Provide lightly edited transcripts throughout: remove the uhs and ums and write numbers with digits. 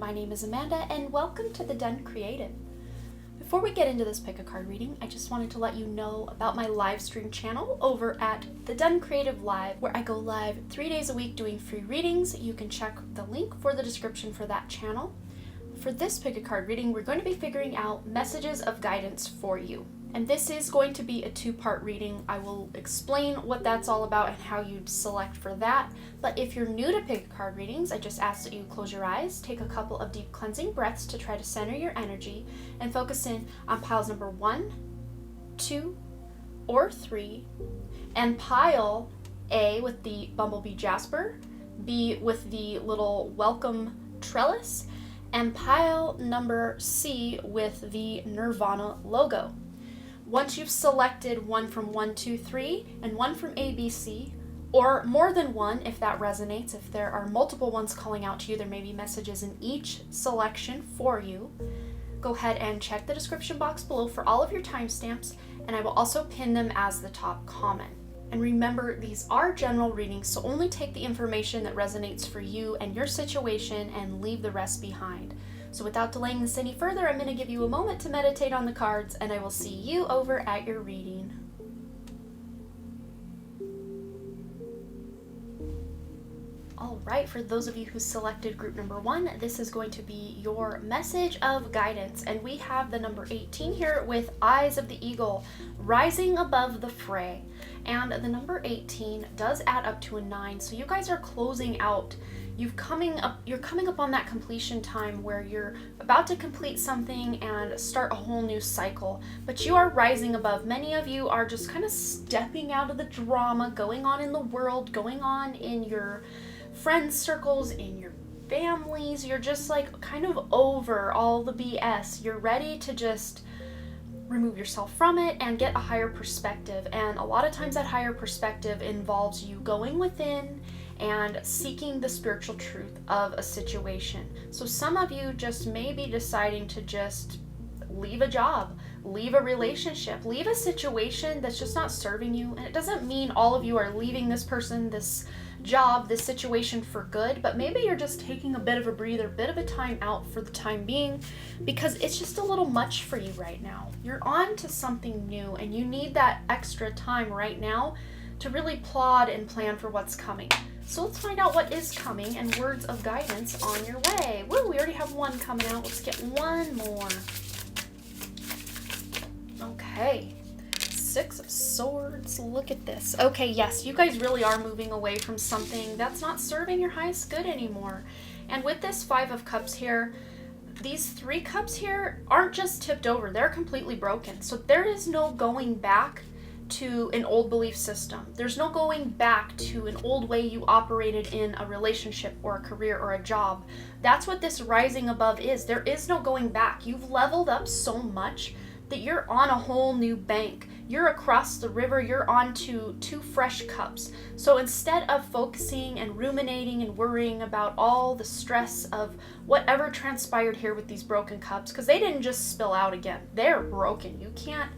my name is Amanda, and welcome to The Done Creative. Before we get into this pick a card reading, I just wanted to let you know about my live stream channel over at The Done Creative Live, where I go live 3 days a week doing free readings. You can check the link for the description for that channel. For this pick a card reading, we're going to be figuring out messages of guidance for you. And this is going to be a two-part reading. I will explain what that's all about and how you'd select for that. But if you're new to pick a card readings, I just ask that you close your eyes, take a couple of deep cleansing breaths to try to center your energy and focus in on piles number 1, 2, or 3, and pile A with the Bumblebee Jasper, B with the little welcome Trellis, and pile number C with the Nirvana logo. Once you've selected one from 1, 2, 3, and one from A, B, C, or more than one if that resonates, if there are multiple ones calling out to you, there may be messages in each selection for you. Go ahead and check the description box below for all of your timestamps, and I will also pin them as the top comment. And remember, these are general readings, so only take the information that resonates for you and your situation and leave the rest behind. So without delaying this any further, I'm going to give you a moment to meditate on the cards, and I will see you over at your reading. All right, for those of you who selected group number 1, this is going to be your message of guidance, and we have the number 18 here with Eyes of the Eagle, rising above the fray. And the number 18 does add up to a 9, so you guys are closing out. You're coming up on that completion time where you're about to complete something and start a whole new cycle, but you are rising above. Many of you are just kind of stepping out of the drama going on in the world, going on in your friends circles, in your families. You're just like kind of over all the BS. You're ready to just remove yourself from it and get a higher perspective. And a lot of times that higher perspective involves you going within and seeking the spiritual truth of a situation. So some of you just may be deciding to just leave a job, leave a relationship, leave a situation that's just not serving you. And it doesn't mean all of you are leaving this person, this job, this situation for good, but maybe you're just taking a bit of a breather, a bit of a time out for the time being, because it's just a little much for you right now. You're on to something new and you need that extra time right now to really plod and plan for what's coming. So let's find out what is coming and words of guidance on your way. Woo, we already have one coming out. Let's get one more. Okay. 6 of Swords. Look at this. Okay, yes, you guys really are moving away from something that's not serving your highest good anymore. And with this 5 of Cups here, these 3 cups here aren't just tipped over. They're completely broken. So there is no going back to an old belief system. There's no going back to an old way you operated in a relationship or a career or a job. That's what this rising above is. There is no going back. You've leveled up so much that you're on a whole new bank. You're across the river, you're on to 2 fresh cups. So instead of focusing and ruminating and worrying about all the stress of whatever transpired here with these broken cups, because they didn't just spill out again, they're broken. You can't,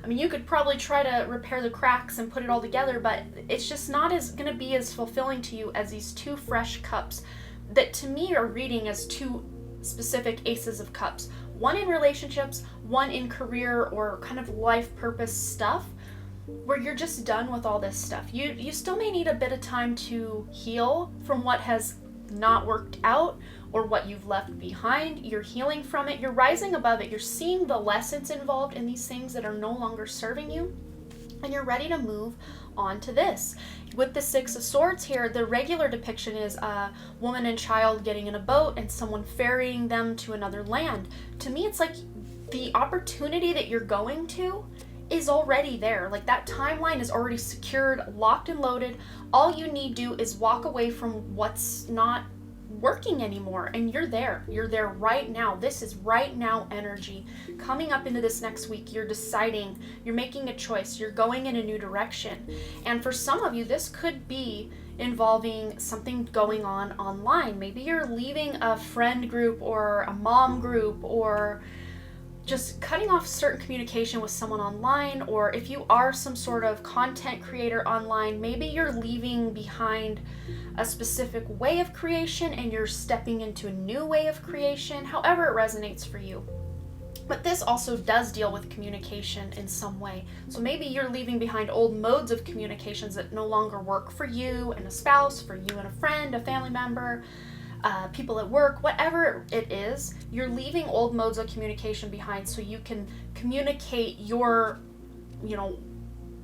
you could probably try to repair the cracks and put it all together, but it's just not going to be as fulfilling to you as these 2 fresh cups that to me are reading as 2 specific aces of cups. One in relationships, one in career or kind of life purpose stuff, where you're just done with all this stuff. You still may need a bit of time to heal from what has not worked out or what you've left behind. You're healing from it. You're rising above it. You're seeing the lessons involved in these things that are no longer serving you, and you're ready to move on to this. With the 6 of Swords here, the regular depiction is a woman and child getting in a boat and someone ferrying them to another land. To me, it's like the opportunity that you're going to is already there. Like that timeline is already secured, locked and loaded. All you need to do is walk away from what's not working anymore, and you're there right now. This is right now energy coming up into this next week. You're deciding, you're making a choice, you're going in a new direction. And for some of you, this could be involving something going on online. Maybe you're leaving a friend group or a mom group, or just cutting off certain communication with someone online, or if you are some sort of content creator online, maybe you're leaving behind a specific way of creation and you're stepping into a new way of creation, however it resonates for you. But this also does deal with communication in some way. So maybe you're leaving behind old modes of communications that no longer work for you and a spouse, for you and a friend, a family member, people at work, whatever it is. You're leaving old modes of communication behind so you can communicate your,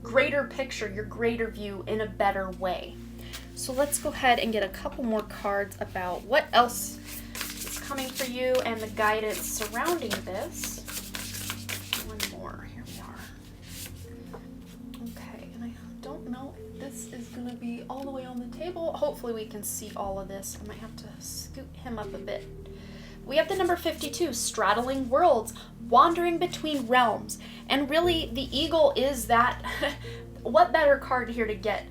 greater picture, your greater view in a better way. So let's go ahead and get a couple more cards about what else is coming for you and the guidance surrounding this. One more. Here we are. Okay, and I don't know if this is going to be all the way on the table. Hopefully we can see all of this. I might have to scoot him up a bit. We have the number 52, straddling worlds, wandering between realms. And really, the eagle is that. What better card here to get?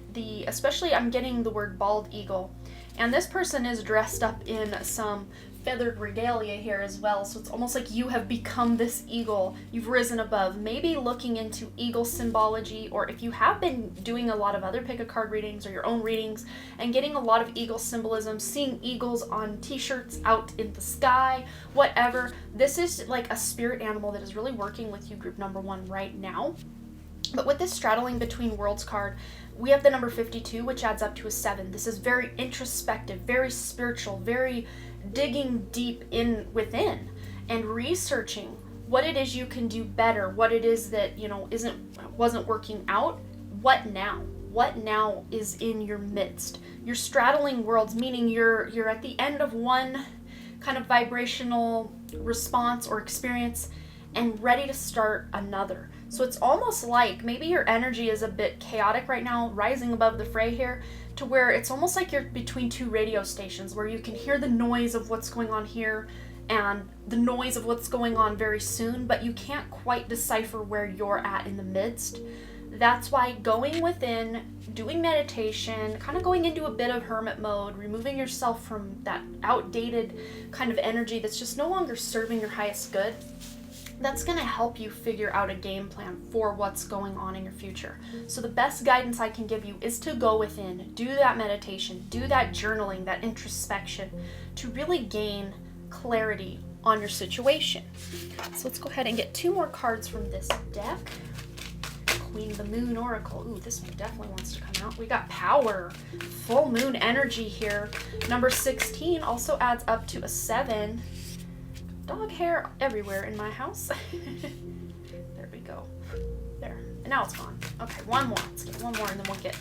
Especially I'm getting the word bald eagle. And this person is dressed up in some feathered regalia here as well. So it's almost like you have become this eagle. You've risen above. Maybe looking into eagle symbology, or if you have been doing a lot of other pick a card readings or your own readings and getting a lot of eagle symbolism, seeing eagles on t-shirts out in the sky, whatever. This is like a spirit animal that is really working with you, group number 1, right now. But with this straddling between worlds card, we have the number 52, which adds up to a 7. This is very introspective, very spiritual, very digging deep within and researching what it is you can do better, what it is that, wasn't working out. What now? What now is in your midst? You're straddling worlds, meaning you're at the end of one kind of vibrational response or experience and ready to start another. So it's almost like maybe your energy is a bit chaotic right now, rising above the fray here, to where it's almost like you're between two radio stations where you can hear the noise of what's going on here and the noise of what's going on very soon, but you can't quite decipher where you're at in the midst. That's why going within, doing meditation, kind of going into a bit of hermit mode, removing yourself from that outdated kind of energy that's just no longer serving your highest good, that's going to help you figure out a game plan for what's going on in your future. So the best guidance I can give you is to go within, do that meditation, do that journaling, that introspection, to really gain clarity on your situation. So let's go ahead and get 2 more cards from this deck. Queen of the Moon Oracle. Ooh, this one definitely wants to come out. We got power, full moon energy here. Number 16 also adds up to a 7. Dog hair everywhere in my house. There we go. There. And now it's gone. Okay, one more. Let's get one more and then we'll get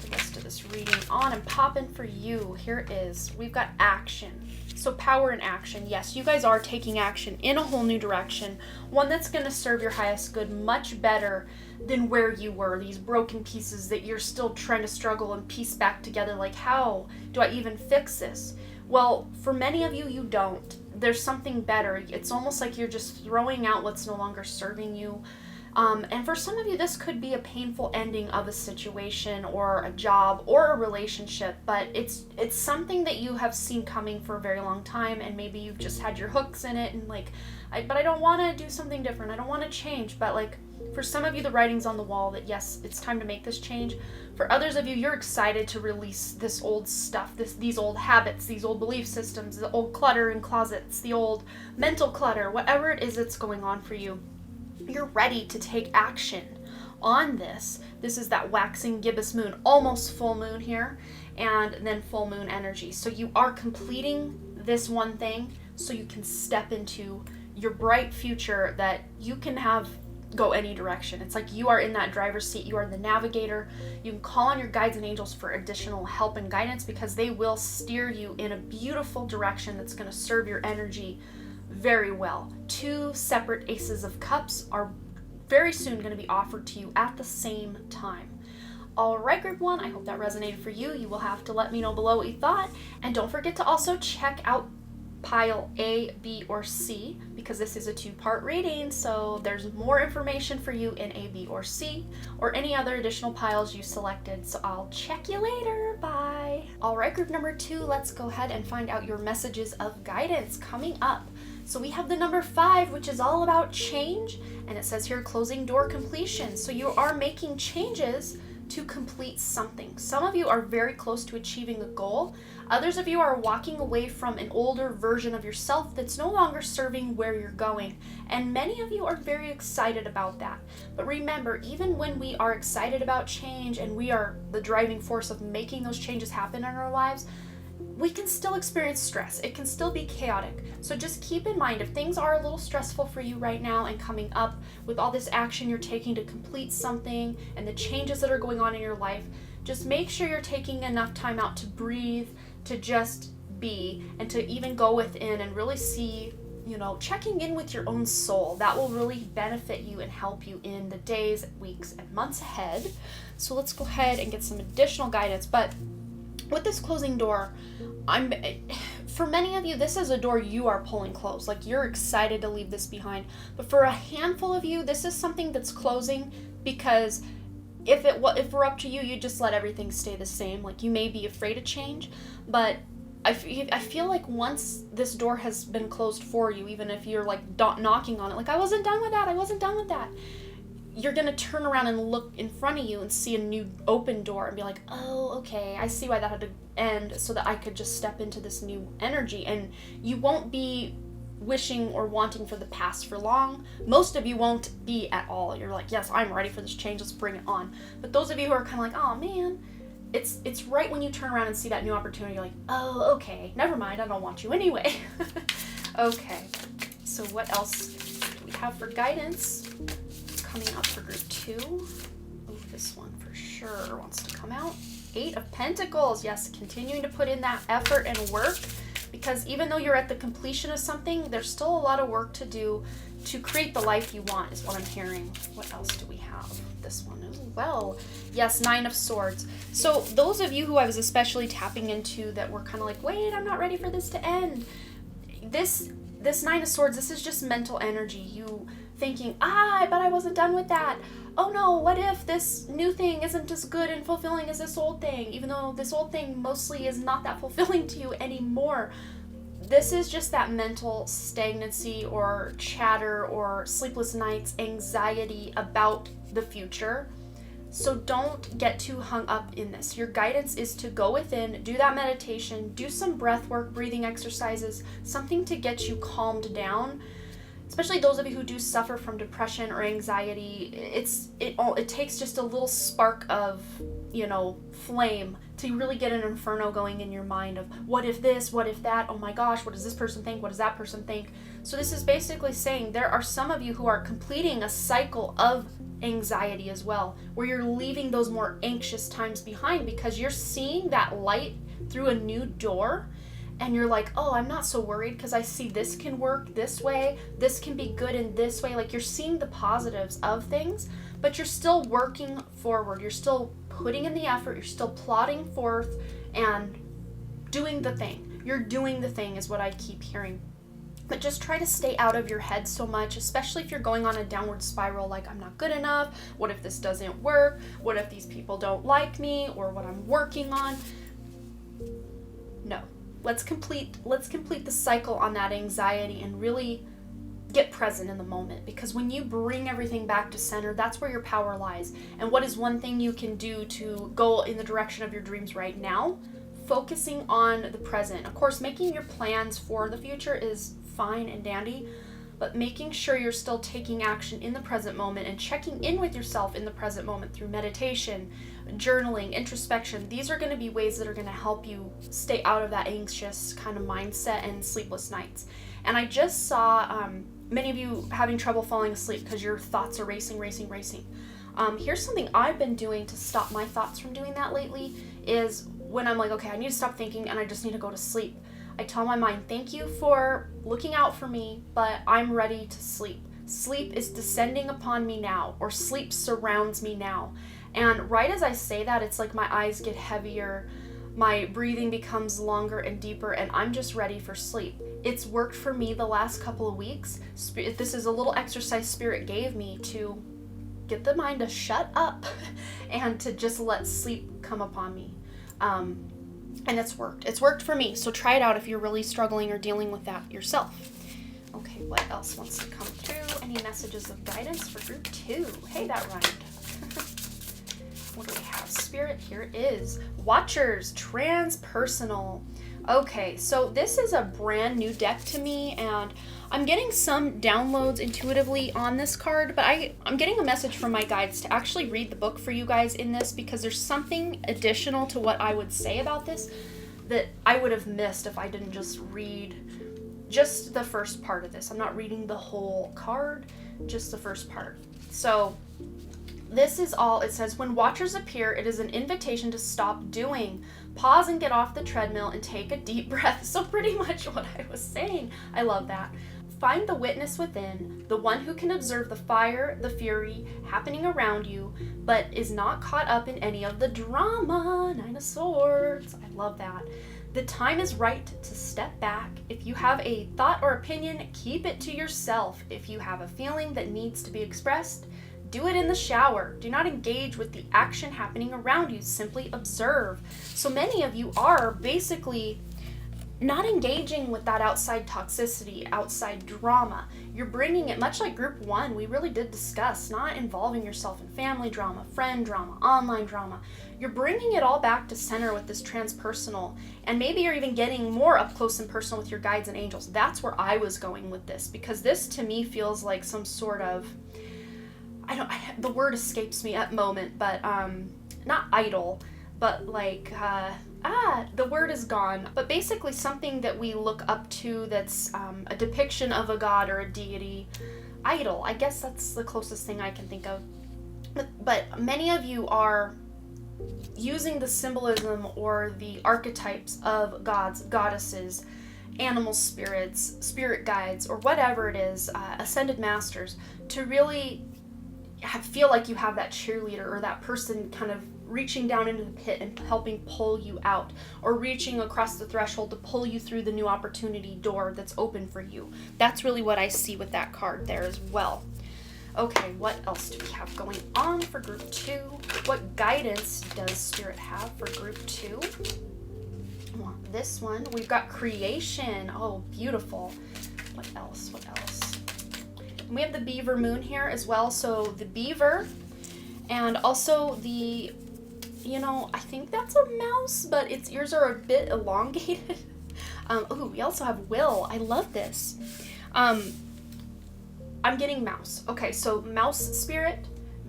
the rest of this reading on and popping for you. Here it is. We've got action. So power and action. Yes, you guys are taking action in a whole new direction. One that's going to serve your highest good much better than where you were. These broken pieces that you're still trying to struggle and piece back together. Like, how do I even fix this? Well, for many of you, you don't. There's something better. It's almost like you're just throwing out what's no longer serving you. And for some of you, this could be a painful ending of a situation or a job or a relationship, but it's something that you have seen coming for a very long time, and maybe you've just had your hooks in it and like, but I don't want to do something different. I don't want to change. But like, for some of you, the writing's on the wall that yes, it's time to make this change. For others of you, you're excited to release this old stuff, these old habits, these old belief systems, the old clutter in closets, the old mental clutter, whatever it is that's going on for you. You're ready to take action on this. This is that waxing gibbous moon, almost full moon here, and then full moon energy. So you are completing this one thing so you can step into your bright future that you can have go any direction. It's like you are in that driver's seat. You are the navigator. You can call on your guides and angels for additional help and guidance because they will steer you in a beautiful direction that's going to serve your energy very well. 2 separate aces of cups are very soon going to be offered to you at the same time. All right, group 1, I hope that resonated for you. You will have to let me know below what you thought. And don't forget to also check out pile A, B, or C because this is a 2-part reading. So there's more information for you in A, B, or C, or any other additional piles you selected. So I'll check you later. Bye. All right, group number 2, let's go ahead and find out your messages of guidance coming up. So we have the number 5, which is all about change, and it says here closing door completion. So you are making changes to complete something. Some of you are very close to achieving a goal. Others of you are walking away from an older version of yourself that's no longer serving where you're going. And many of you are very excited about that. But remember, even when we are excited about change and we are the driving force of making those changes happen in our lives, we can still experience stress. It can still be chaotic. So just keep in mind, if things are a little stressful for you right now and coming up with all this action you're taking to complete something and the changes that are going on in your life, just make sure you're taking enough time out to breathe, to just be, and to even go within and really see, checking in with your own soul. That will really benefit you and help you in the days, weeks, and months ahead. So let's go ahead and get some additional guidance. But with this closing door, for many of you, this is a door you are pulling closed. Like, you're excited to leave this behind. But for a handful of you, this is something that's closing because if we're up to you, you just let everything stay the same. Like, you may be afraid of change, but I feel like once this door has been closed for you, even if you're like knocking on it, like, I wasn't done with that. You're going to turn around and look in front of you and see a new open door and be like, oh, okay, I see why that had to end so that I could just step into this new energy. And you won't be wishing or wanting for the past for long. Most of you won't be at all. You're like, yes, I'm ready for this change. Let's bring it on. But those of you who are kind of like, oh man, it's right when you turn around and see that new opportunity, you're like, oh, okay, never mind. I don't want you anyway. Okay. So what else do we have for guidance? Coming up for group 2. Oh, this one for sure wants to come out. 8 of Pentacles. Yes, continuing to put in that effort and work, because even though you're at the completion of something, there's still a lot of work to do to create the life you want, is what I'm hearing. What else do we have? This one as well. Yes, 9 of Swords. So those of you who I was especially tapping into that were kind of like, wait, I'm not ready for this to end. This 9 of Swords, this is just mental energy. You thinking, but I wasn't done with that. Oh no, what if this new thing isn't as good and fulfilling as this old thing, even though this old thing mostly is not that fulfilling to you anymore. This is just that mental stagnancy or chatter or sleepless nights, anxiety about the future. So don't get too hung up in this. Your guidance is to go within, do that meditation, do some breath work, breathing exercises, something to get you calmed down. Especially those of you who do suffer from depression or anxiety, it takes just a little spark of, flame to really get an inferno going in your mind of what if this, what if that, oh my gosh, what does this person think, what does that person think? So this is basically saying there are some of you who are completing a cycle of anxiety as well, where you're leaving those more anxious times behind because you're seeing that light through a new door. And you're like, oh, I'm not so worried because I see this can work this way, this can be good in this way. Like, you're seeing the positives of things, but you're still working forward. You're still putting in the effort. You're still plodding forth and doing the thing. You're doing the thing is what I keep hearing. But just try to stay out of your head so much, especially if you're going on a downward spiral, like, I'm not good enough. What if this doesn't work? What if these people don't like me or what I'm working on? No. Let's complete the cycle on that anxiety and really get present in the moment, because when you bring everything back to center, that's where your power lies. And what is one thing you can do to go in the direction of your dreams right now? Focusing on the present. Of course, making your plans for the future is fine and dandy, but making sure you're still taking action in the present moment and checking in with yourself in the present moment through meditation, journaling, introspection. These are going to be ways that are going to help you stay out of that anxious kind of mindset and sleepless nights. And I just saw many of you having trouble falling asleep because your thoughts are racing. Here's something I've been doing to stop my thoughts from doing that lately is when I'm like, okay, I need to stop thinking and I just need to go to sleep. I tell my mind, thank you for looking out for me, but I'm ready to sleep. Sleep is descending upon me now, or sleep surrounds me now. And right as I say that, it's like my eyes get heavier, my breathing becomes longer and deeper, and I'm just ready for sleep. It's worked for me the last couple of weeks. This is a little exercise Spirit gave me to get the mind to shut up and to just let sleep come upon me. And it's worked. It's worked for me. So try it out if you're really struggling or dealing with that yourself. Okay, what else wants to come through? Any messages of guidance for group 2? Hey, that rhymed. What do we have? Spirit, here it is. Watchers, transpersonal. Okay, so this is a brand new deck to me, and I'm getting some downloads intuitively on this card, but I'm getting a message from my guides to actually read the book for you guys in this, because there's something additional to what I would say about this that I would have missed if I didn't just read just the first part of this. I'm not reading the whole card, just the first part. So this is all it says. When watchers appear, it is an invitation to stop doing. Pause and get off the treadmill and take a deep breath. So pretty much what I was saying. I love that. Find the witness within, the one who can observe the fire, the fury happening around you, but is not caught up in any of the drama. 9 of Swords. I love that. The time is right to step back. If you have a thought or opinion, keep it to yourself. If you have a feeling that needs to be expressed, do it in the shower. Do not engage with the action happening around you. Simply observe. So many of you are basically not engaging with that outside toxicity, outside drama. You're bringing it, much like group 1, we really did discuss, not involving yourself in family drama, friend drama, online drama. You're bringing it all back to center with this transpersonal, and maybe you're even getting more up close and personal with your guides and angels. That's where I was going with this, because this to me feels like some sort of, the word escapes me at moment, but not idol, but like, the word is gone, but basically something that we look up to that's a depiction of a god or a deity. Idol, I guess that's the closest thing I can think of. But many of you are using the symbolism or the archetypes of gods, goddesses, animal spirits, spirit guides, or whatever it is, ascended masters, to really feel like you have that cheerleader or that person kind of reaching down into the pit and helping pull you out, or reaching across the threshold to pull you through the new opportunity door that's open for you. That's really what I see with that card there as well. Okay, what else do we have going on for group 2? What guidance does Spirit have for group 2? Well, this one, we've got creation. Oh, beautiful. What else? And we have the beaver moon here as well. So the beaver, and also the, I think that's a mouse, but its ears are a bit elongated. We also have will. I love this. I'm getting mouse. Okay, so mouse spirit,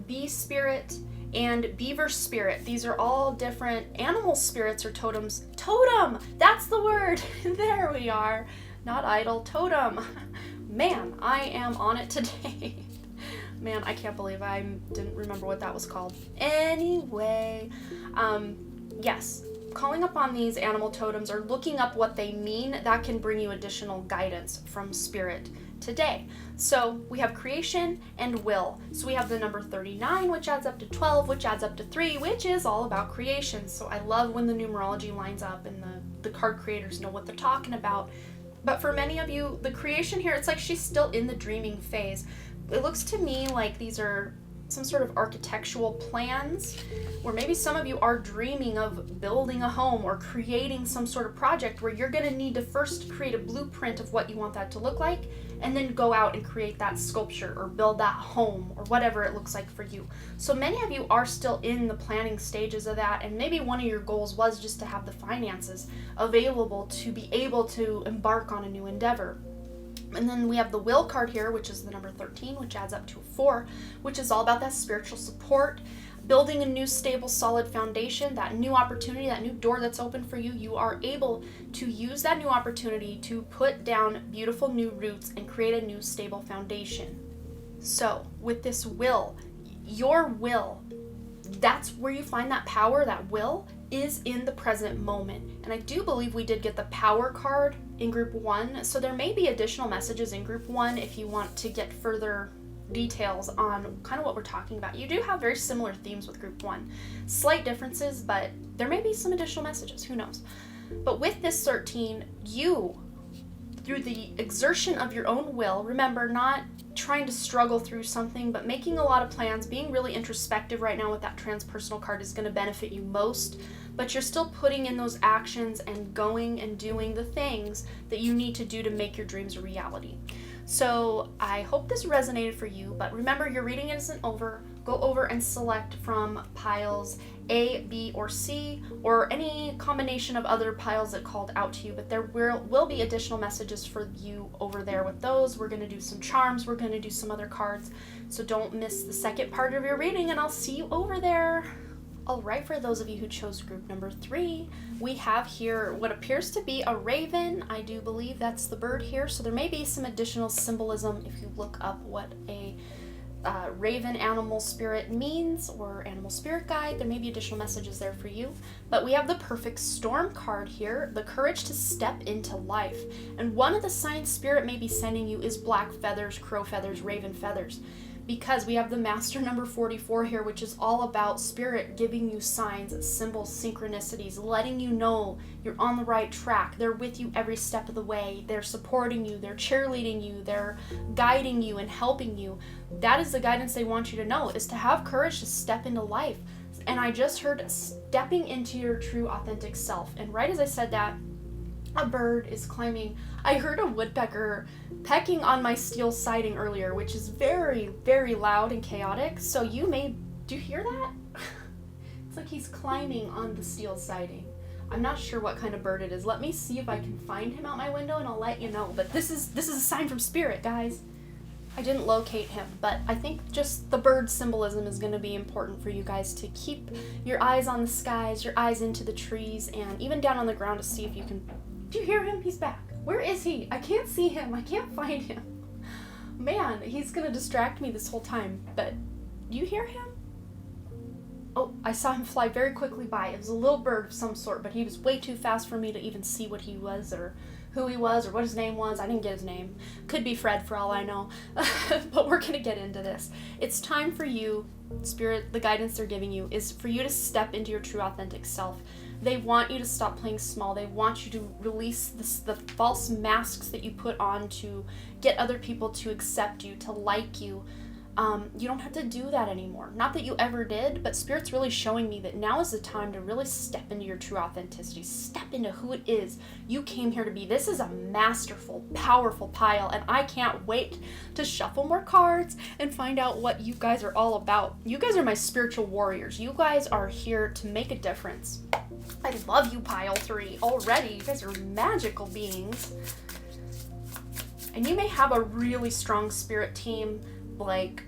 bee spirit, and beaver spirit. These are all different animal spirits or totems. Totem! That's the word! There we are. Not idol, totem. Man, I am on it today. Man, I can't believe I didn't remember what that was called. Anyway, yes, calling upon these animal totems or looking up what they mean, that can bring you additional guidance from Spirit today. So we have creation and will. So we have the number 39, which adds up to 12, which adds up to 3, which is all about creation. So I love when the numerology lines up and the card creators know what they're talking about. But for many of you, the creation here, it's like she's still in the dreaming phase. It looks to me like these are some sort of architectural plans, where maybe some of you are dreaming of building a home or creating some sort of project where you're going to need to first create a blueprint of what you want that to look like, and then go out and create that sculpture or build that home or whatever it looks like for you. So many of you are still in the planning stages of that, and maybe one of your goals was just to have the finances available to be able to embark on a new endeavor. And then we have the will card here, which is the number 13, which adds up to a 4, which is all about that spiritual support, building a new stable, solid foundation, that new opportunity, that new door that's open for you. You are able to use that new opportunity to put down beautiful new roots and create a new stable foundation. So with this will, your will, that's where you find that power. That will is in the present moment. And I do believe we did get the power card in group 1, so there may be additional messages in group 1 if you want to get further details on kind of what we're talking about. You do have very similar themes with group 1. Slight differences, but there may be some additional messages, who knows. But with this 13, you, through the exertion of your own will, remember, not trying to struggle through something, but making a lot of plans, being really introspective right now with that transpersonal card is going to benefit you most, but you're still putting in those actions and going and doing the things that you need to do to make your dreams a reality. So I hope this resonated for you, but remember, your reading isn't over. Go over and select from piles A, B, or C, or any combination of other piles that called out to you, but there will be additional messages for you over there with those. We're going to do some charms, we're going to do some other cards, so don't miss the second part of your reading, and I'll see you over there. All right, for those of you who chose group number 3, we have here what appears to be a raven. I do believe that's the bird here, so there may be some additional symbolism if you look up what a raven animal spirit means, or animal spirit guide. There may be additional messages there for you. But we have the perfect storm card here, the courage to step into life. And one of the signs spirit may be sending you is black feathers, crow feathers, raven feathers. Because we have the master number 44 here, which is all about spirit giving you signs, symbols, synchronicities, letting you know you're on the right track. They're with you every step of the way. They're supporting you. They're cheerleading you. They're guiding you and helping you. That is the guidance they want you to know, is to have courage to step into life. And I just heard stepping into your true authentic self. And right as I said that, a bird is climbing. I heard a woodpecker pecking on my steel siding earlier, which is very, very loud and chaotic. So do you hear that? It's like he's climbing on the steel siding. I'm not sure what kind of bird it is. Let me see if I can find him out my window and I'll let you know. But this is a sign from spirit, guys. I didn't locate him, but I think just the bird symbolism is going to be important for you guys to keep your eyes on the skies, your eyes into the trees, and even down on the ground to see if you can. Do you hear him? He's back. Where is he? I can't see him. I can't find him. Man, he's going to distract me this whole time, but do you hear him? Oh, I saw him fly very quickly by. It was a little bird of some sort, but he was way too fast for me to even see what he was, or who he was, or what his name was. I didn't get his name. Could be Fred for all I know. But we're going to get into this. It's time for you, Spirit, the guidance they're giving you is for you to step into your true authentic self. They want you to stop playing small. They want you to release the false masks that you put on to get other people to accept you, to like you. You don't have to do that anymore. Not that you ever did, but Spirit's really showing me that now is the time to really step into your true authenticity. Step into who it is you came here to be. This is a masterful, powerful pile, and I can't wait to shuffle more cards and find out what you guys are all about. You guys are my spiritual warriors. You guys are here to make a difference. I love you, pile 3, already. You guys are magical beings. And you may have a really strong spirit team, like,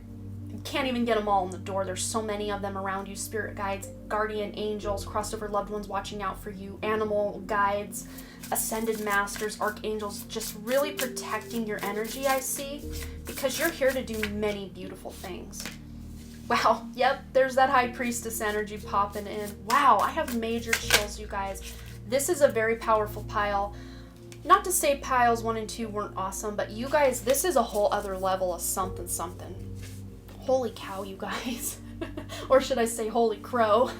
can't even get them all in the door. There's so many of them around you. Spirit guides, guardian angels, crossover loved ones watching out for you, animal guides, ascended masters, archangels, just really protecting your energy, I see, because you're here to do many beautiful things. Wow, yep, there's that high priestess energy popping in. Wow, I have major chills, you guys. This is a very powerful pile. Not to say piles 1 and 2 weren't awesome, but you guys, this is a whole other level of something. Holy cow, you guys. Or should I say holy crow?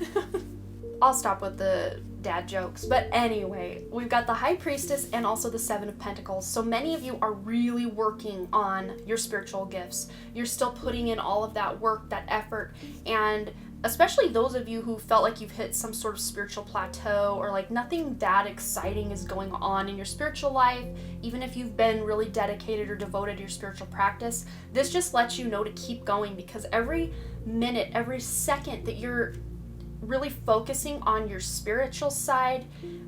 I'll stop with the dad jokes. But anyway, we've got the High Priestess and also the 7 of Pentacles. So many of you are really working on your spiritual gifts. You're still putting in all of that work, that effort, and especially those of you who felt like you've hit some sort of spiritual plateau, or like nothing that exciting is going on in your spiritual life, even if you've been really dedicated or devoted to your spiritual practice, this just lets you know to keep going, because every minute, every second that you're really focusing on your spiritual side,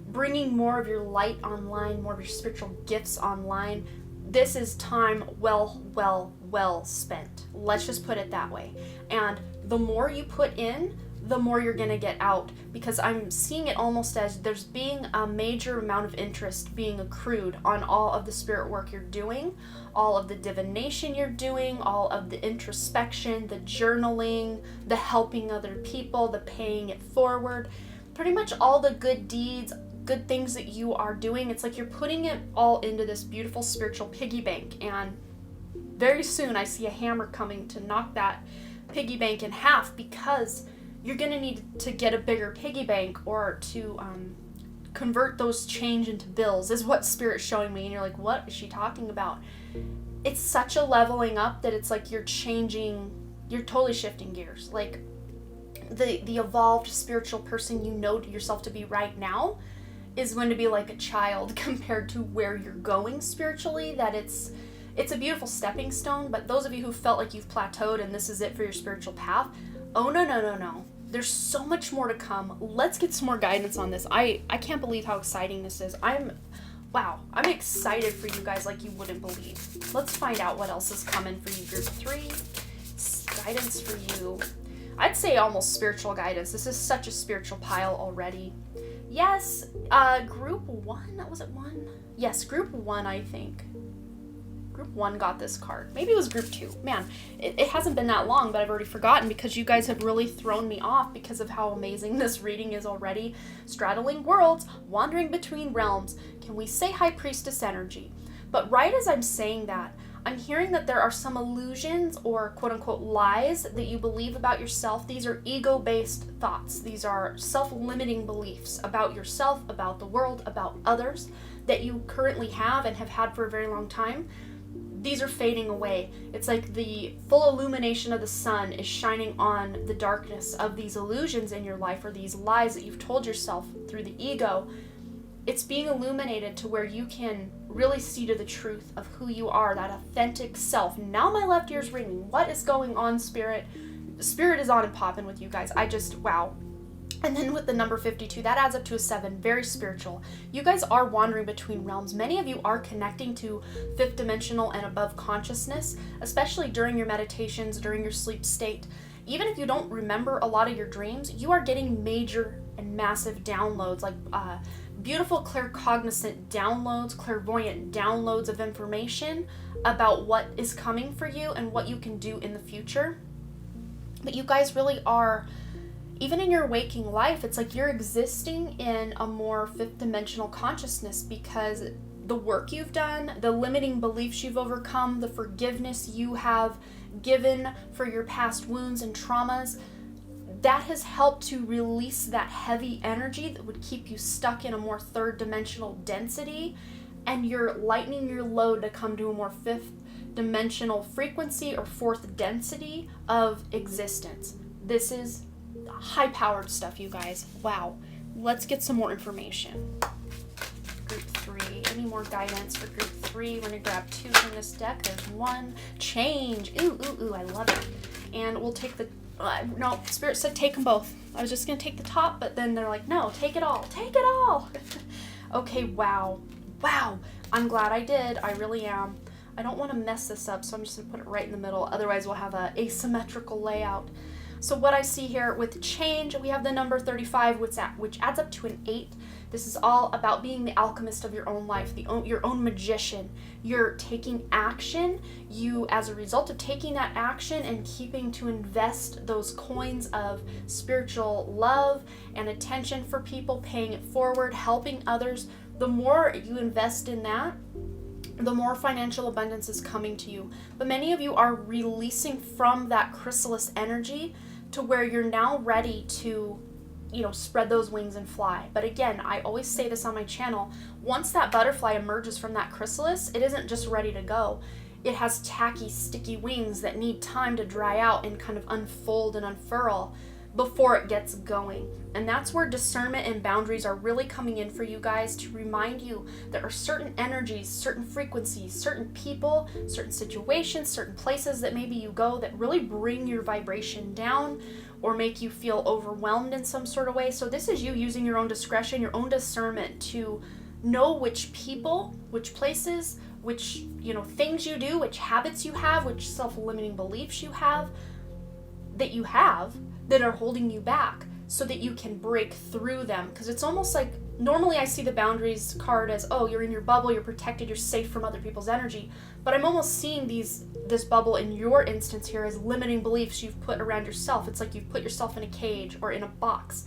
bringing more of your light online, more of your spiritual gifts online, this is time well spent. Let's just put it that way. And the more you put in, the more you're going to get out, because I'm seeing it almost as there's being a major amount of interest being accrued on all of the spirit work you're doing, all of the divination you're doing, all of the introspection, the journaling, the helping other people, the paying it forward, pretty much all the good deeds, good things that you are doing. It's like you're putting it all into this beautiful spiritual piggy bank, and very soon I see a hammer coming to knock that piggy bank in half, because you're going to need to get a bigger piggy bank, or to convert those change into bills, is what Spirit's showing me. And you're like, what is she talking about? It's such a leveling up that it's like you're totally shifting gears. Like the evolved spiritual person you know yourself to be right now is going to be like a child compared to where you're going spiritually, that it's It's a beautiful stepping stone, but those of you who felt like you've plateaued and this is it for your spiritual path, oh no. There's so much more to come. Let's get some more guidance on this. I can't believe how exciting this is. I'm excited for you guys like you wouldn't believe. Let's find out what else is coming for you, group 3. Guidance for you. I'd say almost spiritual guidance. This is such a spiritual pile already. Yes, group 1, was it 1? Yes, group 1, I think. Group 1 got this card. Maybe it was group 2. Man, it hasn't been that long, but I've already forgotten because you guys have really thrown me off because of how amazing this reading is already. Straddling worlds, wandering between realms. Can we say High Priestess energy? But right as I'm saying that, I'm hearing that there are some illusions or quote-unquote lies that you believe about yourself. These are ego-based thoughts. These are self-limiting beliefs about yourself, about the world, about others that you currently have and have had for a very long time. These are fading away. It's like the full illumination of the sun is shining on the darkness of these illusions in your life or these lies that you've told yourself through the ego. It's being illuminated to where you can really see to the truth of who you are, that authentic self. Now my left ear's ringing. What is going on, Spirit? Spirit is on and popping with you guys. Wow. And then with the number 52, that adds up to a 7, very spiritual. You guys are wandering between realms. Many of you are connecting to 5th dimensional and above consciousness, especially during your meditations, during your sleep state. Even if you don't remember a lot of your dreams, you are getting major and massive downloads, like beautiful claircognizant downloads, clairvoyant downloads of information about what is coming for you and what you can do in the future. But you guys really are, even in your waking life, it's like you're existing in a more 5th dimensional consciousness because the work you've done, the limiting beliefs you've overcome, the forgiveness you have given for your past wounds and traumas, that has helped to release that heavy energy that would keep you stuck in a more 3rd dimensional density, and you're lightening your load to come to a more 5th dimensional frequency or 4th density of existence. This is high-powered stuff, you guys. Wow. Let's get some more information. Group 3. Any more guidance for group 3? We're going to grab 2 from this deck. There's 1. Change. Ooh, I love it. And we'll take the... no, Spirit said take them both. I was just going to take the top, but then they're like, no, take it all. Take it all. Okay, wow. I'm glad I did. I really am. I don't want to mess this up, so I'm just going to put it right in the middle. Otherwise, we'll have a asymmetrical layout. So what I see here with change, we have the number 35, which adds up to an 8. This is all about being the alchemist of your own life, your own magician. You're taking action. You, as a result of taking that action and keeping to invest those coins of spiritual love and attention for people, paying it forward, helping others, the more you invest in that, the more financial abundance is coming to you. But many of you are releasing from that chrysalis energy to where you're now ready to, spread those wings and fly. But again, I always say this on my channel, once that butterfly emerges from that chrysalis, it isn't just ready to go. It has tacky, sticky wings that need time to dry out and kind of unfold and unfurl before it gets going. And that's where discernment and boundaries are really coming in for you guys, to remind you there are certain energies, certain frequencies, certain people, certain situations, certain places that maybe you go that really bring your vibration down or make you feel overwhelmed in some sort of way. So this is you using your own discretion, your own discernment to know which people, which places, which things you do, which habits you have, which self-limiting beliefs you have that are holding you back, so that you can break through them. Because it's almost like, normally I see the boundaries card as, oh, you're in your bubble, you're protected, you're safe from other people's energy. But I'm almost seeing this bubble in your instance here as limiting beliefs you've put around yourself. It's like you've put yourself in a cage or in a box.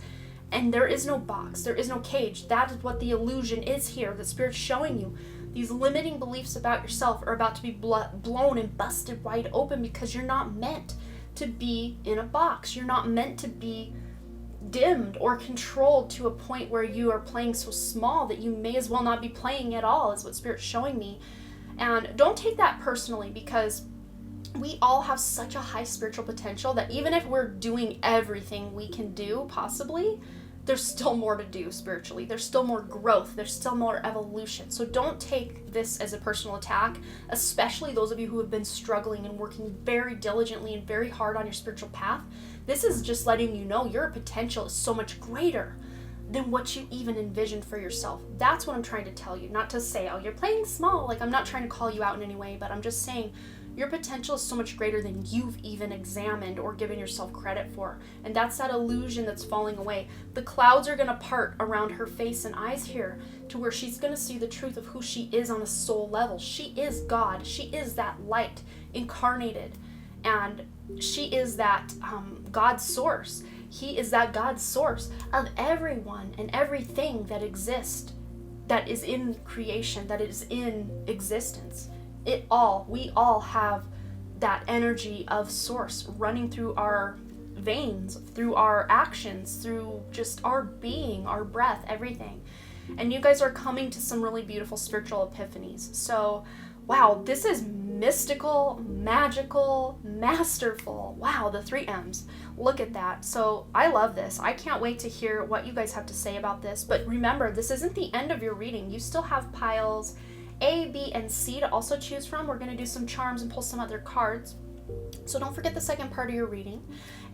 And there is no box, there is no cage. That is what the illusion is here, that Spirit's showing you. These limiting beliefs about yourself are about to be blown and busted wide open because you're not meant to be in a box. You're not meant to be dimmed or controlled to a point where you are playing so small that you may as well not be playing at all, is what Spirit's showing me. And don't take that personally, because we all have such a high spiritual potential that even if we're doing everything we can do, possibly, there's still more to do spiritually. There's still more growth. There's still more evolution. So don't take this as a personal attack, especially those of you who have been struggling and working very diligently and very hard on your spiritual path. This is just letting you know your potential is so much greater than what you even envisioned for yourself. That's what I'm trying to tell you. Not to say, oh, you're playing small. Like, I'm not trying to call you out in any way, but I'm just saying your potential is so much greater than you've even examined or given yourself credit for. And that's that illusion that's falling away. The clouds are going to part around her face and eyes here to where she's going to see the truth of who she is on a soul level. She is God. She is that light incarnated. And she is that God's source. He is that God's source of everyone and everything that exists, that is in creation, that is in existence. We all have that energy of source running through our veins, through our actions, through just our being, our breath, everything. And you guys are coming to some really beautiful spiritual epiphanies. So, wow, this is mystical, magical, masterful. Wow, the 3 M's. Look at that. So I love this. I can't wait to hear what you guys have to say about this. But remember, this isn't the end of your reading. You still have piles A, B, and C to also choose from. We're going to do some charms and pull some other cards. So don't forget the second part of your reading.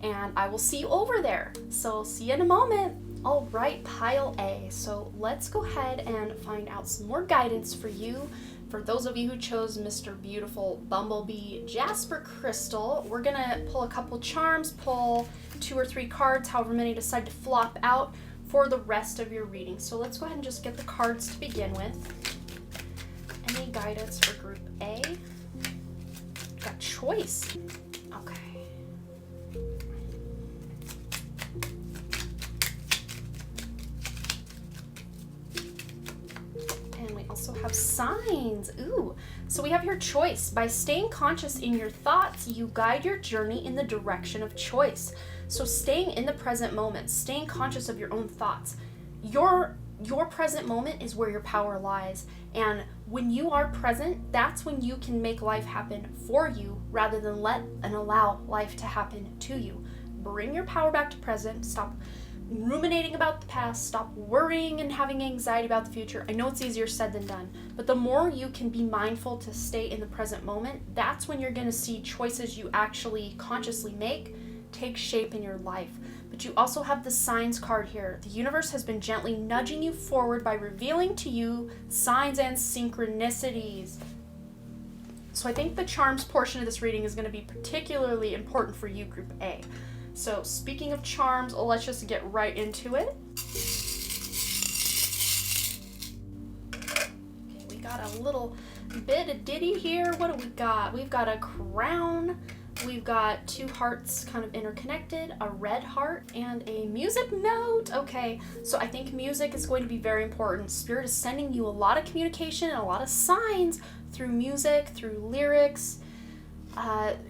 And I will see you over there. So see you in a moment. All right, pile A. So let's go ahead and find out some more guidance for you. For those of you who chose Mr. Beautiful Bumblebee Jasper Crystal, we're going to pull a couple charms, pull 2 or 3 cards, however many decide to flop out for the rest of your reading. So let's go ahead and just get the cards to begin with. Any guidance for Group A? Got choice. Okay. Also have signs. Ooh, so we have your choice. By staying conscious in your thoughts, you guide your journey in the direction of choice. So staying in the present moment, staying conscious of your own thoughts. Your present moment is where your power lies. And when you are present, that's when you can make life happen for you rather than let and allow life to happen to you. Bring your power back to present. Stop ruminating about the past, stop worrying and having anxiety about the future. I know it's easier said than done, but the more you can be mindful to stay in the present moment, that's when you're going to see choices you actually consciously make take shape in your life. But you also have the signs card here. The universe has been gently nudging you forward by revealing to you signs and synchronicities. So I think the charms portion of this reading is going to be particularly important for you, Group A. So speaking of charms, let's just get right into it. Okay, we got a little bit of ditty here. What do we got? We've got a crown. We've got 2 hearts kind of interconnected, a red heart, and a music note. Okay, so I think music is going to be very important. Spirit is sending you a lot of communication and a lot of signs through music, through lyrics.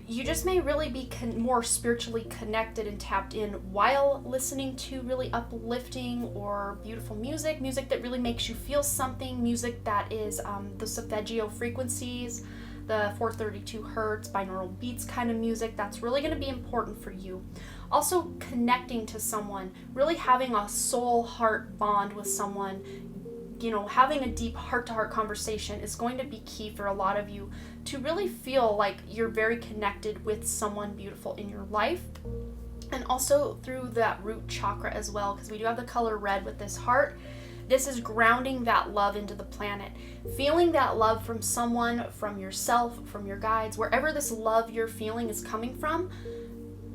You just may really be more spiritually connected and tapped in while listening to really uplifting or beautiful music that really makes you feel something, music that is the solfeggio frequencies, the 432 hertz, binaural beats kind of music. That's really going to be important for you. Also connecting to someone, really having a soul-heart bond with someone, you know, having a deep heart-to-heart conversation is going to be key for a lot of you to really feel like you're very connected with someone beautiful in your life. And also through that root chakra as well, because we do have the color red with this heart. This is grounding that love into the planet. Feeling that love from someone, from yourself, from your guides, wherever this love you're feeling is coming from,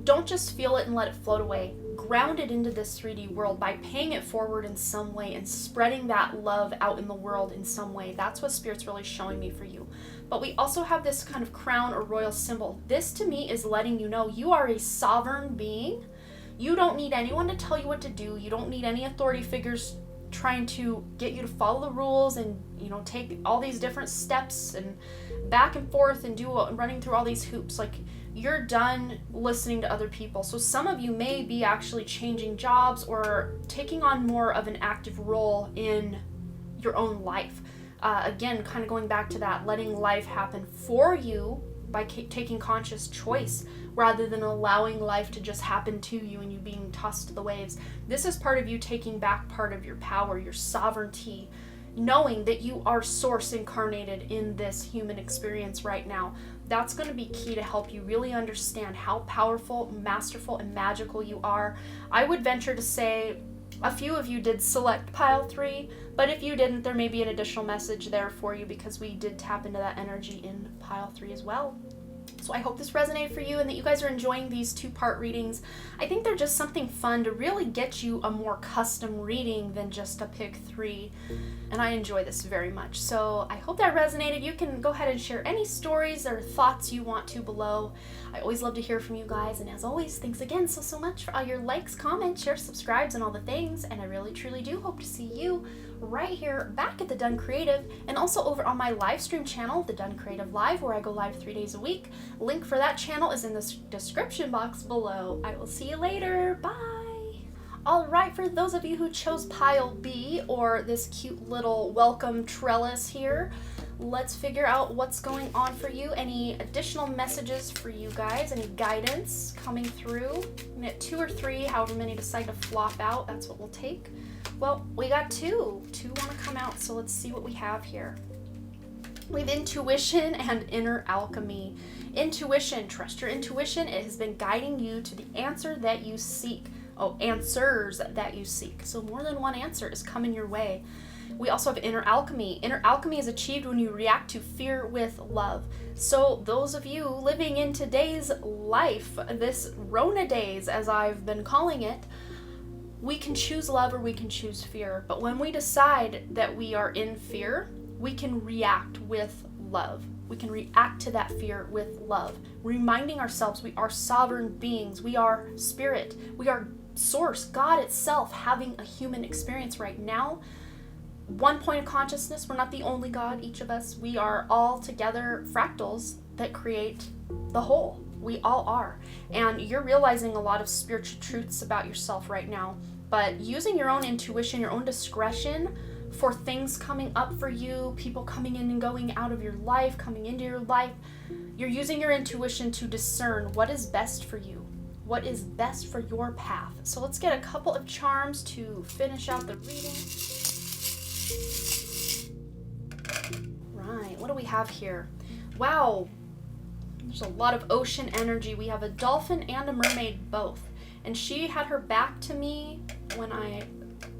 don't just feel it and let it float away. Ground it into this 3D world by paying it forward in some way and spreading that love out in the world in some way. That's what Spirit's really showing me for you. But we also have this kind of crown or royal symbol. This to me is letting you know you are a sovereign being. You don't need anyone to tell you what to do. You don't need any authority figures trying to get you to follow the rules and, you know, take all these different steps and back and forth and running through all these hoops. Like, you're done listening to other people. So some of you may be actually changing jobs or taking on more of an active role in your own life. Again, kind of going back to that, letting life happen for you by taking conscious choice rather than allowing life to just happen to you and you being tossed to the waves. This is part of you taking back part of your power, your sovereignty, knowing that you are source incarnated in this human experience right now. That's going to be key to help you really understand how powerful, masterful, and magical you are. I would venture to say a few of you did select pile 3, but if you didn't, there may be an additional message there for you because we did tap into that energy in pile 3 as well. So I hope this resonated for you and that you guys are enjoying these 2-part readings. I think they're just something fun to really get you a more custom reading than just a pick 3. And I enjoy this very much. So I hope that resonated. You can go ahead and share any stories or thoughts you want to below. I always love to hear from you guys. And as always, thanks again so much for all your likes, comments, shares, subscribes, and all the things. And I really, truly do hope to see you right here back at The Done Creative, and also over on my live stream channel, The Done Creative Live, where I go live 3 days a week. Link for that channel is in the description box below. I will see you later. Bye. All right, for those of you who chose pile B, or this cute little welcome trellis here, let's figure out what's going on for you. Any additional messages for you guys, any guidance coming through. We get 2 or 3, however many decide to flop out, that's what we'll take. Well, we got 2. 2 want to come out, so let's see what we have here. We have intuition and inner alchemy. Intuition, trust your intuition. It has been guiding you to the answer that you seek. Oh, answers that you seek. So more than one answer is coming your way. We also have inner alchemy. Inner alchemy is achieved when you react to fear with love. So those of you living in today's life, this Rona days, as I've been calling it, we can choose love or we can choose fear. But when we decide that we are in fear, we can react with love. We can react to that fear with love, reminding ourselves we are sovereign beings. We are spirit. We are source, God itself, having a human experience right now. One point of consciousness. We're not the only God, each of us. We are all together fractals that create the whole. We all are. And you're realizing a lot of spiritual truths about yourself right now. But using your own intuition, your own discretion for things coming up for you, people coming in and going out of your life, coming into your life, you're using your intuition to discern what is best for you, what is best for your path. So let's get a couple of charms to finish out the reading. Right, what do we have here? Wow. There's a lot of ocean energy. We have a dolphin and a mermaid both. And she had her back to me when I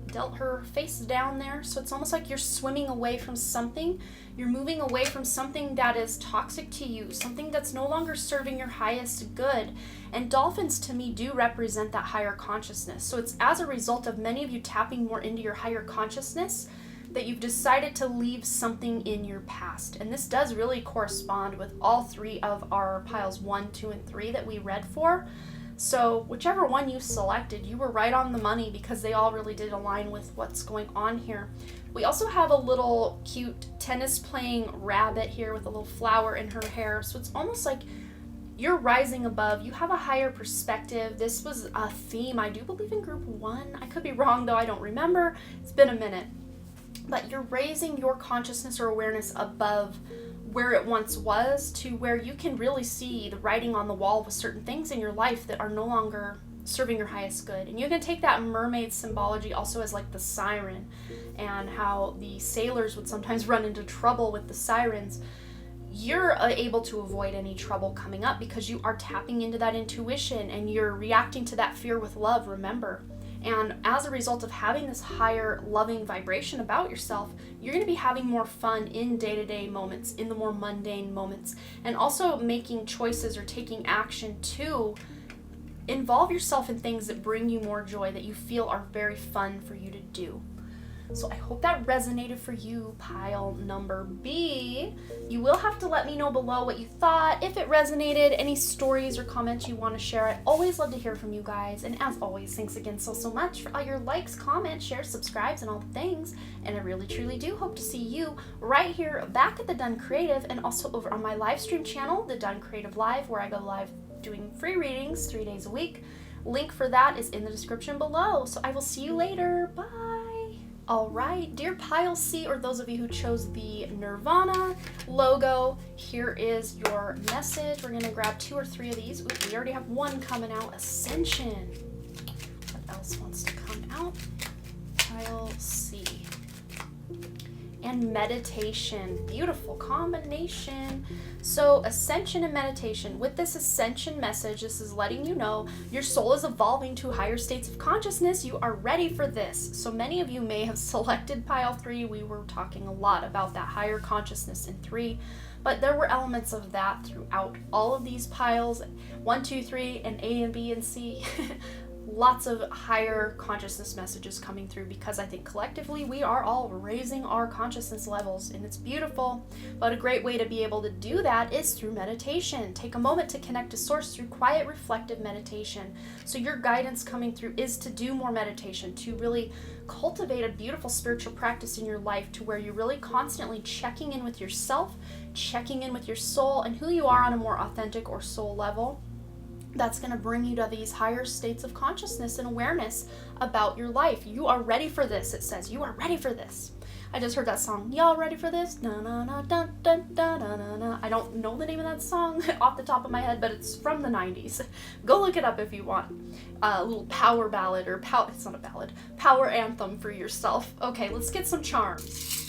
dealt her face down there. So it's almost like you're swimming away from something. You're moving away from something that is toxic to you, something that's no longer serving your highest good. And dolphins to me do represent that higher consciousness. So it's as a result of many of you tapping more into your higher consciousness that you've decided to leave something in your past. And this does really correspond with all 3 of our piles 1, 2, and 3 that we read for. So whichever one you selected, you were right on the money because they all really did align with what's going on here. We also have a little cute tennis playing rabbit here with a little flower in her hair. So it's almost like you're rising above. You have a higher perspective. This was a theme, I do believe, in group 1. I could be wrong though, I don't remember. It's been a minute. But you're raising your consciousness or awareness above where it once was to where you can really see the writing on the wall with certain things in your life that are no longer serving your highest good. And you can take that mermaid symbology also as like the siren and how the sailors would sometimes run into trouble with the sirens. You're able to avoid any trouble coming up because you are tapping into that intuition and you're reacting to that fear with love, remember. And as a result of having this higher loving vibration about yourself, you're going to be having more fun in day-to-day moments, in the more mundane moments, and also making choices or taking action to involve yourself in things that bring you more joy, that you feel are very fun for you to do. So I hope that resonated for you, pile number B. You will have to let me know below what you thought, if it resonated, any stories or comments you want to share. I always love to hear from you guys. And as always, thanks again so much for all your likes, comments, shares, subscribes, and all the things. And I really, truly do hope to see you right here back at The Done Creative and also over on my live stream channel, The Done Creative Live, where I go live doing free readings 3 days a week. Link for that is in the description below. So I will see you later. Bye. All right, dear Pile C, or those of you who chose the Nirvana logo, here is your message. We're gonna grab 2 or 3 of these. Ooh, we already have one coming out, Ascension. What else wants to come out? Pile C. And meditation, beautiful combination. So ascension and meditation. With this ascension message, this is letting you know your soul is evolving to higher states of consciousness. You are ready for this. So many of you may have selected pile 3. We were talking a lot about that higher consciousness in 3, but there were elements of that throughout all of these piles, 1, 2, 3, and A and B and C. Lots of higher consciousness messages coming through, because I think collectively we are all raising our consciousness levels, and it's beautiful. But a great way to be able to do that is through meditation. Take a moment to connect to source through quiet, reflective meditation. So your guidance coming through is to do more meditation, to really cultivate a beautiful spiritual practice in your life, to where you're really constantly checking in with yourself, checking in with your soul and who you are on a more authentic or soul level. That's going to bring you to these higher states of consciousness and awareness about your life. You are ready for this. It says you are ready for this. I just heard that song. Y'all ready for this? Na na na dun dun dun na na na. I don't know the name of that song off the top of my head, but it's from the 90s. Go look it up if you want. A little power ballad, or it's not a ballad, power anthem for yourself. Okay, let's get some charms.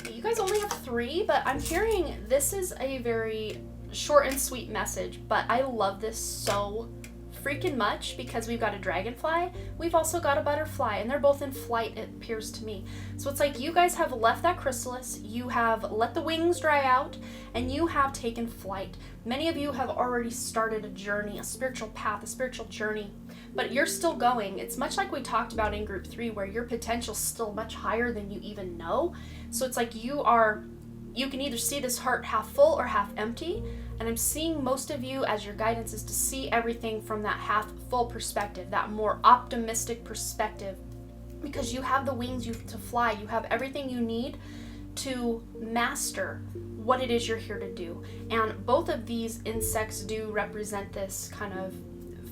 You guys only have 3, but I'm hearing this is a very short and sweet message, but I love this so freaking much, because we've got a dragonfly, we've also got a butterfly, and they're both in flight, it appears to me. So it's like you guys have left that chrysalis, you have let the wings dry out, and you have taken flight. Many of you have already started a journey, a spiritual path, a spiritual journey, but you're still going. It's much like we talked about in group 3, where your potential's still much higher than you even know. So it's like you can either see this heart half full or half empty. And I'm seeing most of you, as your guidance is to see everything from that half full perspective, that more optimistic perspective, because you have the wings to fly. You have everything you need to master what it is you're here to do. And both of these insects do represent this kind of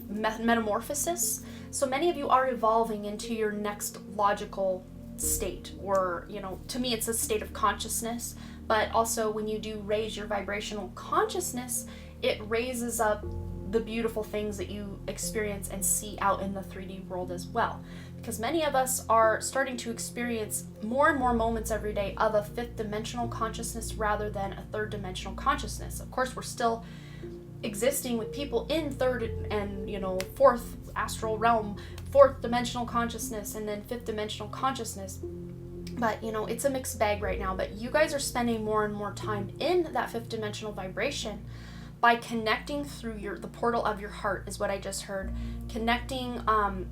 metamorphosis. So many of you are evolving into your next logical state, or, to me it's a state of consciousness. But also when you do raise your vibrational consciousness, it raises up the beautiful things that you experience and see out in the 3D world as well. Because many of us are starting to experience more and more moments every day of a 5th dimensional consciousness rather than a 3rd dimensional consciousness. Of course, we're still existing with people in 3rd and 4th astral realm, 4th dimensional consciousness, and then 5th dimensional consciousness. But it's a mixed bag right now. But you guys are spending more and more time in that 5th dimensional vibration by connecting through the portal of your heart, is what I just heard. Connecting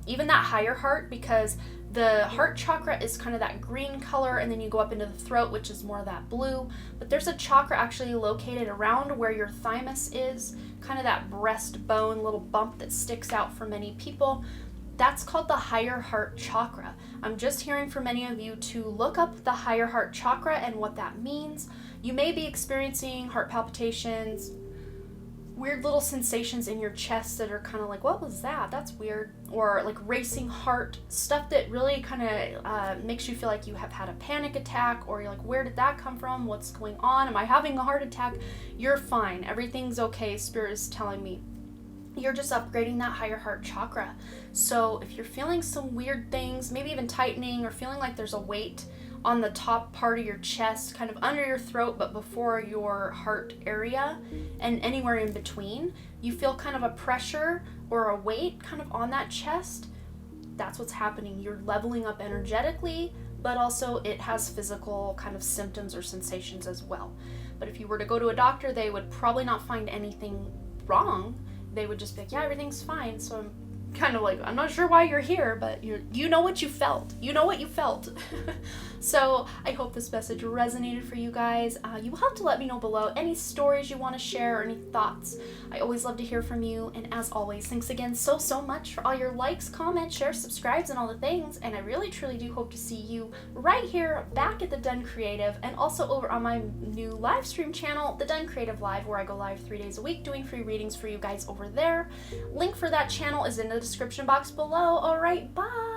even that higher heart, because the heart chakra is kind of that green color, and then you go up into the throat, which is more of that blue. But there's a chakra actually located around where your thymus is, kind of that breastbone little bump that sticks out for many people. That's called the higher heart chakra. I'm just hearing for many of you to look up the higher heart chakra and what that means. You may be experiencing heart palpitations, weird little sensations in your chest that are kind of like, what was that? That's weird. Or like racing heart, stuff that really kind of makes you feel like you have had a panic attack, or you're like, where did that come from? What's going on? Am I having a heart attack? You're fine. Everything's okay. Spirit is telling me. You're just upgrading that higher heart chakra. So if you're feeling some weird things, maybe even tightening, or feeling like there's a weight on the top part of your chest, kind of under your throat, but before your heart area, and anywhere in between, you feel kind of a pressure or a weight kind of on that chest, that's what's happening. You're leveling up energetically, but also it has physical kind of symptoms or sensations as well. But if you were to go to a doctor, they would probably not find anything wrong. They would just be like, yeah, everything's fine. So I'm kind of like, I'm not sure why you're here, but you know what you felt. You know what you felt. So I hope this message resonated for you guys. You will have to let me know below any stories you want to share or any thoughts. I always love to hear from you. And as always, thanks again so much for all your likes, comments, shares, subscribes, and all the things. And I really, truly do hope to see you right here back at The Done Creative, and also over on my new live stream channel, The Done Creative Live, where I go live 3 days a week doing free readings for you guys over there. Link for that channel is in the description box below. All right, bye.